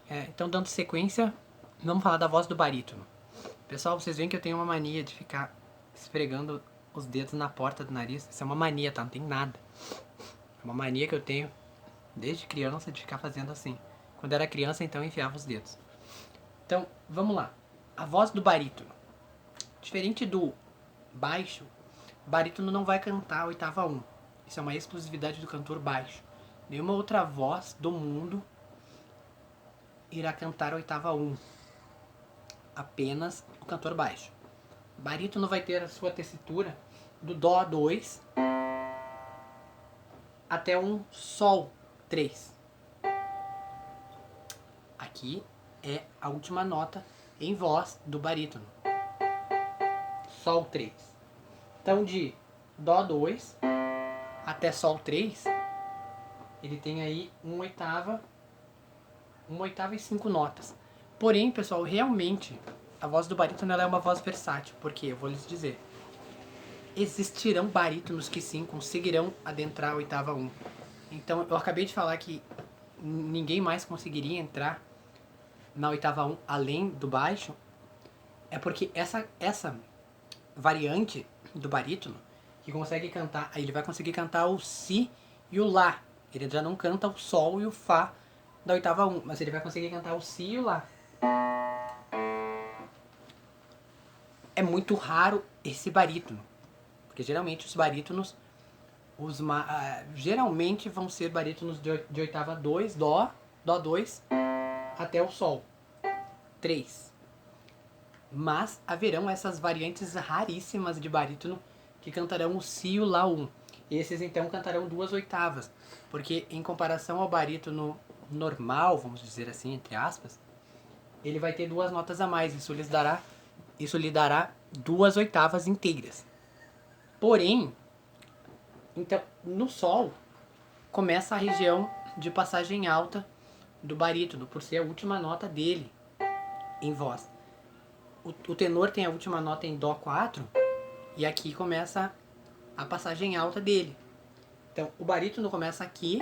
Então, dando sequência, vamos falar da voz do barítono. Pessoal, vocês veem que eu tenho uma mania de ficar esfregando os dedos na porta do nariz. Isso é uma mania, tá? Não tem nada. É uma mania que eu tenho desde criança de ficar fazendo assim. Quando era criança, então, eu enfiava os dedos. Então, vamos lá. A voz do barítono. Diferente do baixo, o barítono não vai cantar a oitava 1. Isso é uma exclusividade do cantor baixo. Nenhuma outra voz do mundo irá cantar a oitava 1. Apenas o cantor baixo. O barítono vai ter a sua tessitura do Dó 2 até um Sol 3. Aqui é a última nota em voz do barítono. Sol 3. Então de Dó 2 até Sol 3, ele tem aí uma oitava e 5 notas. Porém, pessoal, realmente a voz do barítono ela é uma voz versátil, porque eu vou lhes dizer, existirão barítonos que sim conseguirão adentrar a oitava 1. Então, eu acabei de falar que ninguém mais conseguiria entrar na oitava 1 além do baixo, é porque essa variante do barítono que consegue cantar, aí ele vai conseguir cantar o Si e o Lá. Ele já não canta o Sol e o Fá da oitava 1, mas ele vai conseguir cantar o Si e o Lá. É muito raro esse barítono, porque geralmente os barítonos, geralmente vão ser barítonos de oitava 2, Dó 2, até o Sol 3. Mas haverão essas variantes raríssimas de barítono que cantarão o Si e o Lá 1. Esses então cantarão 2 oitavas, porque em comparação ao barítono normal, vamos dizer assim, entre aspas, ele vai ter 2 notas a mais. Isso lhe dará 2 oitavas inteiras. Porém, então, no Sol começa a região de passagem alta do barítono, por ser a última nota dele em voz. O tenor tem a última nota em Dó 4 e aqui começa a passagem alta dele. Então, o barítono começa aqui,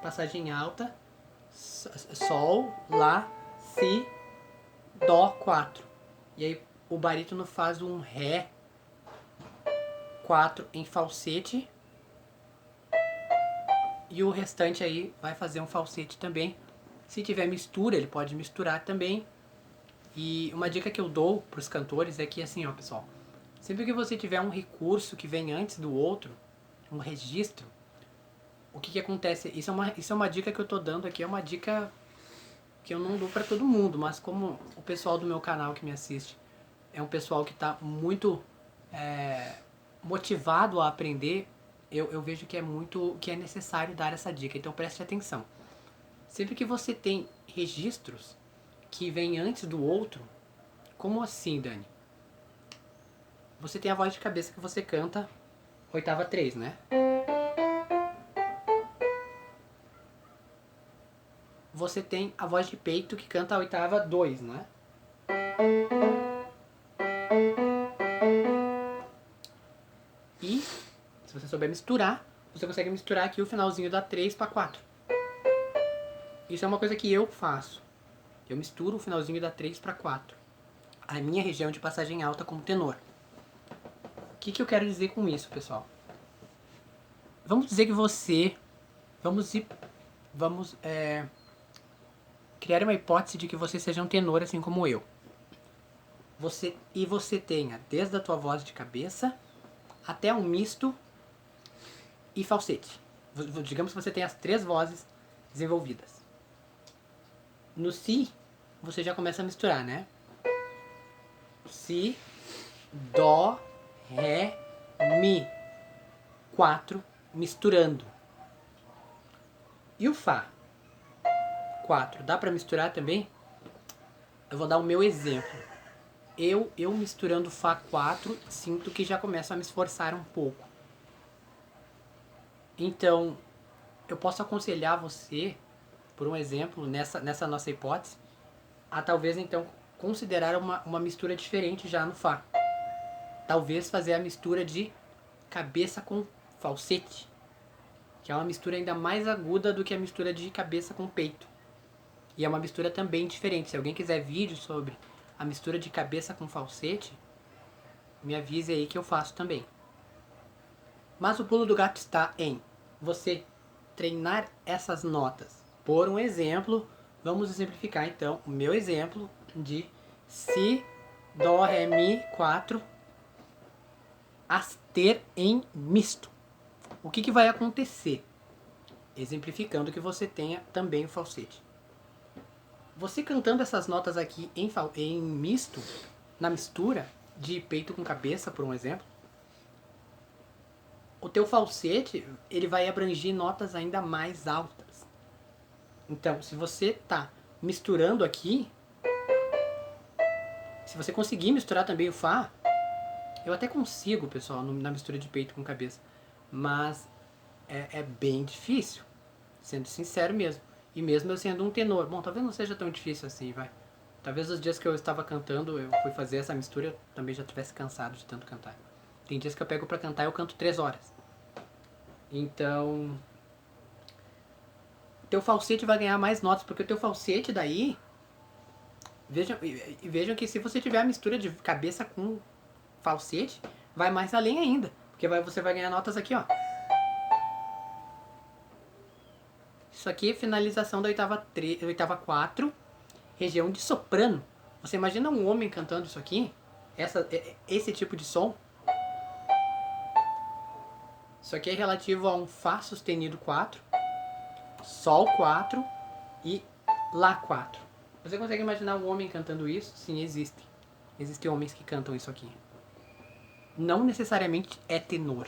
passagem alta, Sol, Lá, Si, Dó 4. E aí o barítono faz um Ré 4 em falsete e o restante aí vai fazer um falsete também. Se tiver mistura, ele pode misturar também. E uma dica que eu dou para os cantores é que assim, ó, pessoal, sempre que você tiver um recurso que vem antes do outro, um registro, o que acontece? Isso é uma dica que eu tô dando aqui, é uma dica que eu não dou para todo mundo, mas como o pessoal do meu canal que me assiste é um pessoal que está muito motivado a aprender, eu vejo que é necessário dar essa dica, então preste atenção. Sempre que você tem registros que vêm antes do outro, como assim, Dani? Você tem a voz de cabeça que você canta oitava 3, né? Você tem a voz de peito que canta a oitava 2, né? E, se você souber misturar, você consegue misturar aqui o finalzinho da 3 para 4. Isso é uma coisa que eu faço. Eu misturo o finalzinho da 3 para 4. A minha região de passagem alta como tenor. O que eu quero dizer com isso, pessoal? Vamos dizer que você... Vamos criar uma hipótese de que você seja um tenor assim como eu. Você tenha desde a tua voz de cabeça até um misto e falsete. Digamos que você tem as 3 vozes desenvolvidas. No Si, você já começa a misturar, né? Si, Dó, Ré, Mi. 4 misturando. E o Fá? 4. Dá pra misturar também? Eu vou dar o meu exemplo. Eu misturando Fá 4, sinto que já começo a me esforçar um pouco. Então, eu posso aconselhar você, por um exemplo, nessa nossa hipótese, a talvez então considerar uma mistura diferente já no Fá. Talvez fazer a mistura de cabeça com falsete, que é uma mistura ainda mais aguda do que a mistura de cabeça com peito. E é uma mistura também diferente. Se alguém quiser vídeo sobre a mistura de cabeça com falsete, me avise aí que eu faço também. Mas o pulo do gato está em você treinar essas notas. Por um exemplo, vamos exemplificar então o meu exemplo de Si, Dó, Ré, Mi, 4, Aster em misto. O que vai acontecer? Exemplificando que você tenha também o falsete. Você cantando essas notas aqui em misto, na mistura de peito com cabeça, por um exemplo, o teu falsete ele vai abranger notas ainda mais altas. Então, se você tá misturando aqui, se você conseguir misturar também o Fá, eu até consigo, pessoal, na mistura de peito com cabeça, mas é bem difícil, sendo sincero mesmo. E mesmo eu sendo um tenor, bom, talvez não seja tão difícil assim, vai. Talvez os dias que eu estava cantando, eu fui fazer essa mistura, eu também já tivesse cansado de tanto cantar. Tem dias que eu pego pra cantar e eu canto 3 horas. Então, teu falsete vai ganhar mais notas, porque o teu falsete daí, vejam que se você tiver a mistura de cabeça com falsete, vai mais além ainda, porque você vai ganhar notas aqui, ó. Isso aqui é finalização da oitava 4, região de soprano. Você imagina um homem cantando isso aqui? Esse tipo de som? Isso aqui é relativo a um Fá sustenido 4, Sol 4 e Lá 4. Você consegue imaginar um homem cantando isso? Sim, existe. Existem homens que cantam isso aqui. Não necessariamente é tenor,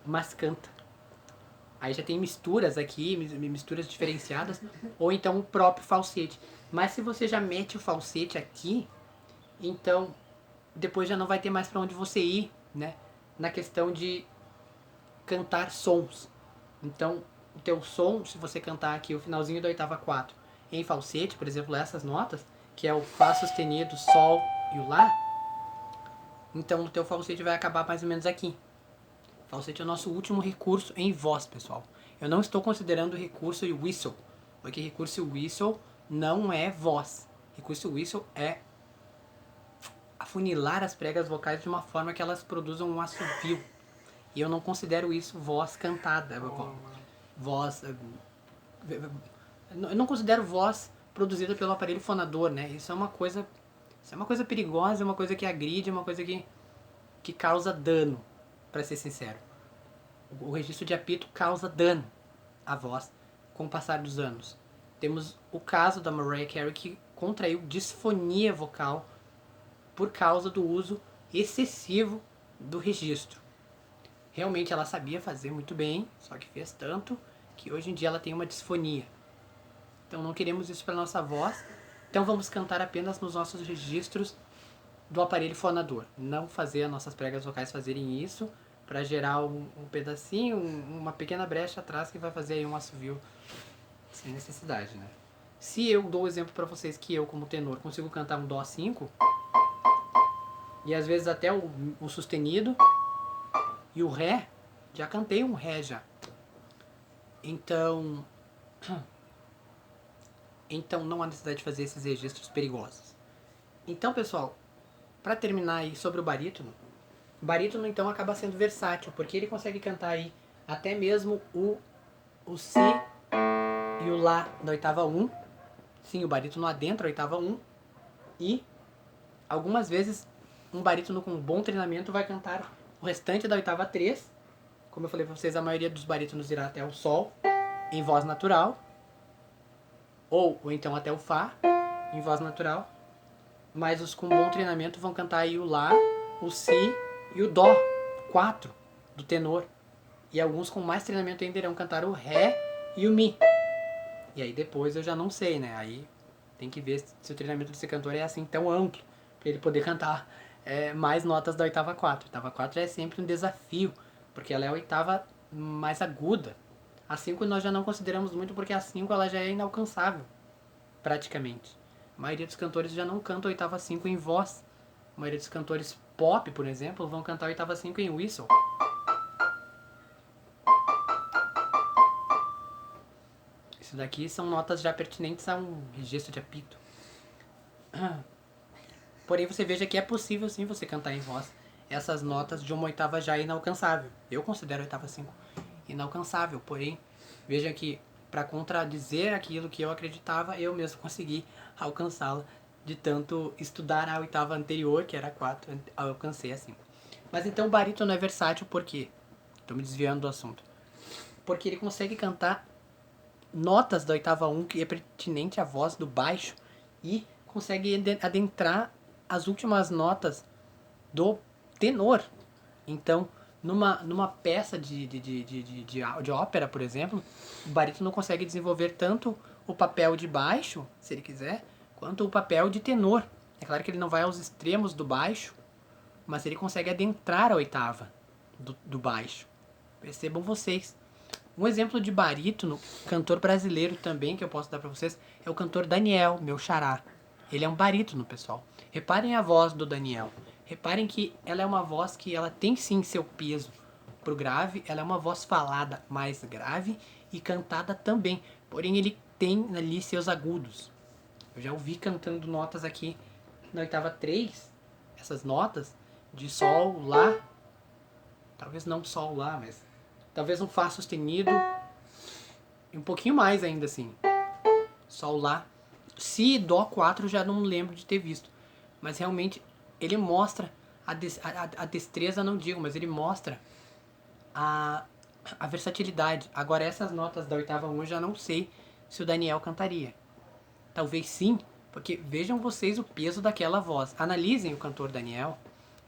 mas canta. Aí já tem misturas aqui, misturas diferenciadas, ou então o próprio falsete. Mas se você já mete o falsete aqui, então depois já não vai ter mais para onde você ir, né? Na questão de cantar sons. Então, o teu som, se você cantar aqui o finalzinho da oitava 4 em falsete, por exemplo, essas notas, que é o Fá sustenido, Sol e o Lá, então o teu falsete vai acabar mais ou menos aqui. Falsete é o nosso último recurso em voz, pessoal. Eu não estou considerando o recurso e whistle, porque recurso e whistle não é voz. Recurso e whistle é afunilar as pregas vocais de uma forma que elas produzam um assovio. E eu não considero isso voz cantada. Voz. Eu não considero voz produzida pelo aparelho fonador, né? Isso é uma coisa perigosa, é uma coisa que agride, é uma coisa que causa dano, para ser sincero. O registro de apito causa dano à voz com o passar dos anos. Temos o caso da Mariah Carey, que contraiu disfonia vocal por causa do uso excessivo do registro. Realmente ela sabia fazer muito bem, só que fez tanto que hoje em dia ela tem uma disfonia. Então não queremos isso para nossa voz, então vamos cantar apenas nos nossos registros do aparelho fonador. Não fazer as nossas pregas vocais fazerem isso para gerar um pedacinho, uma pequena brecha atrás que vai fazer aí um assovio sem necessidade, né? Se eu dou o exemplo para vocês que eu, como tenor, consigo cantar um Dó 5 e às vezes até o sustenido e o Ré, já cantei um Ré já. Então não há necessidade de fazer esses registros perigosos. Então, pessoal, para terminar aí sobre o barítono então acaba sendo versátil, porque ele consegue cantar aí até mesmo o Si e o Lá da oitava 1. Sim, o barítono adentra a oitava 1. E algumas vezes um barítono com bom treinamento vai cantar o restante da oitava 3. Como eu falei para vocês, a maioria dos barítonos irá até o Sol em voz natural, ou então até o Fá em voz natural. Mas os com bom treinamento vão cantar aí o Lá, o Si e o Dó 4 do tenor. E alguns com mais treinamento ainda irão cantar o Ré e o Mi. E aí depois eu já não sei, né? Aí tem que ver se o treinamento desse cantor é assim tão amplo para ele poder cantar mais notas da oitava 4. A oitava 4 é sempre um desafio, porque ela é a oitava mais aguda. A 5 nós já não consideramos muito, porque a 5 ela já é inalcançável, praticamente. A maioria dos cantores já não canta a oitava 5 em voz. A maioria dos cantores pop, por exemplo, vão cantar a oitava 5 em whistle. Isso daqui são notas já pertinentes a um registro de apito. Porém, você veja que é possível sim você cantar em voz essas notas de uma oitava já inalcançável. Eu considero a oitava 5 inalcançável, porém, veja que para contradizer aquilo que eu acreditava, eu mesmo consegui alcançá-la de tanto estudar a oitava anterior, que era a 4, alcancei a 5. Mas então o barítono é versátil por quê? Estou me desviando do assunto. Porque ele consegue cantar notas da oitava 1 que é pertinente à voz do baixo e consegue adentrar as últimas notas do tenor. Então, numa peça de ópera, por exemplo, o barítono consegue desenvolver tanto o papel de baixo, se ele quiser, quanto o papel de tenor. É claro que ele não vai aos extremos do baixo, mas ele consegue adentrar a oitava do baixo. Percebam vocês. Um exemplo de barítono, cantor brasileiro também, que eu posso dar pra vocês, é o cantor Daniel, meu xará. Ele é um barítono, pessoal. Reparem a voz do Daniel. Reparem que ela é uma voz que ela tem sim seu peso pro grave. Ela é uma voz falada mais grave e cantada também. Porém, ele tem ali seus agudos. Eu já ouvi cantando notas aqui na oitava 3. Essas notas de sol, lá. Talvez não sol, lá, mas talvez um Fá sustenido e um pouquinho mais ainda assim. Sol, Lá. Si, Dó 4 já não lembro de ter visto. Mas realmente ele mostra a destreza, não digo, mas ele mostra a versatilidade. Agora essas notas da oitava 1 eu já não sei se o Daniel cantaria. Talvez sim, porque vejam vocês o peso daquela voz. Analisem o cantor Daniel,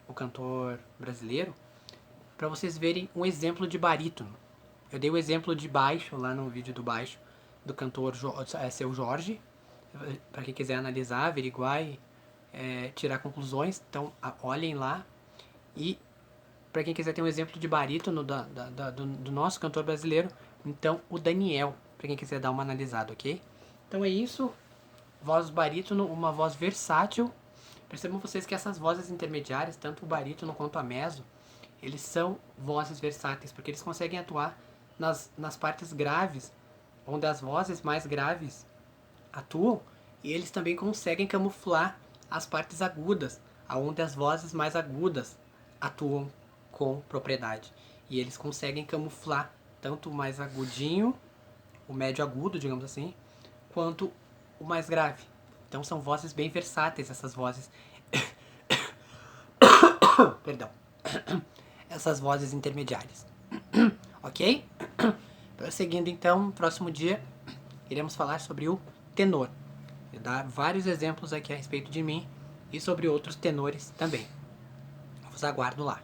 o cantor brasileiro, para vocês verem um exemplo de barítono. Eu dei o exemplo de baixo lá no vídeo do baixo do cantor Seu Jorge, para quem quiser analisar, averiguar e tirar conclusões. Então olhem lá. E para quem quiser ter um exemplo de barítono do nosso cantor brasileiro, então o Daniel, para quem quiser dar uma analisada, ok? Então é isso. Voz barítono, uma voz versátil. Percebam vocês que essas vozes intermediárias, tanto o barítono quanto a meso, eles são vozes versáteis, porque eles conseguem atuar nas partes graves, onde as vozes mais graves atuam, e eles também conseguem camuflar as partes agudas, onde as vozes mais agudas atuam com propriedade. E eles conseguem camuflar tanto o mais agudinho, o médio agudo, digamos assim, quanto o mais grave. Então são vozes bem versáteis, essas vozes. Perdão. Essas vozes intermediárias. Ok? Prosseguindo então, no próximo dia iremos falar sobre o tenor. Eu dar vários exemplos aqui a respeito de mim e sobre outros tenores também. Eu vos aguardo lá.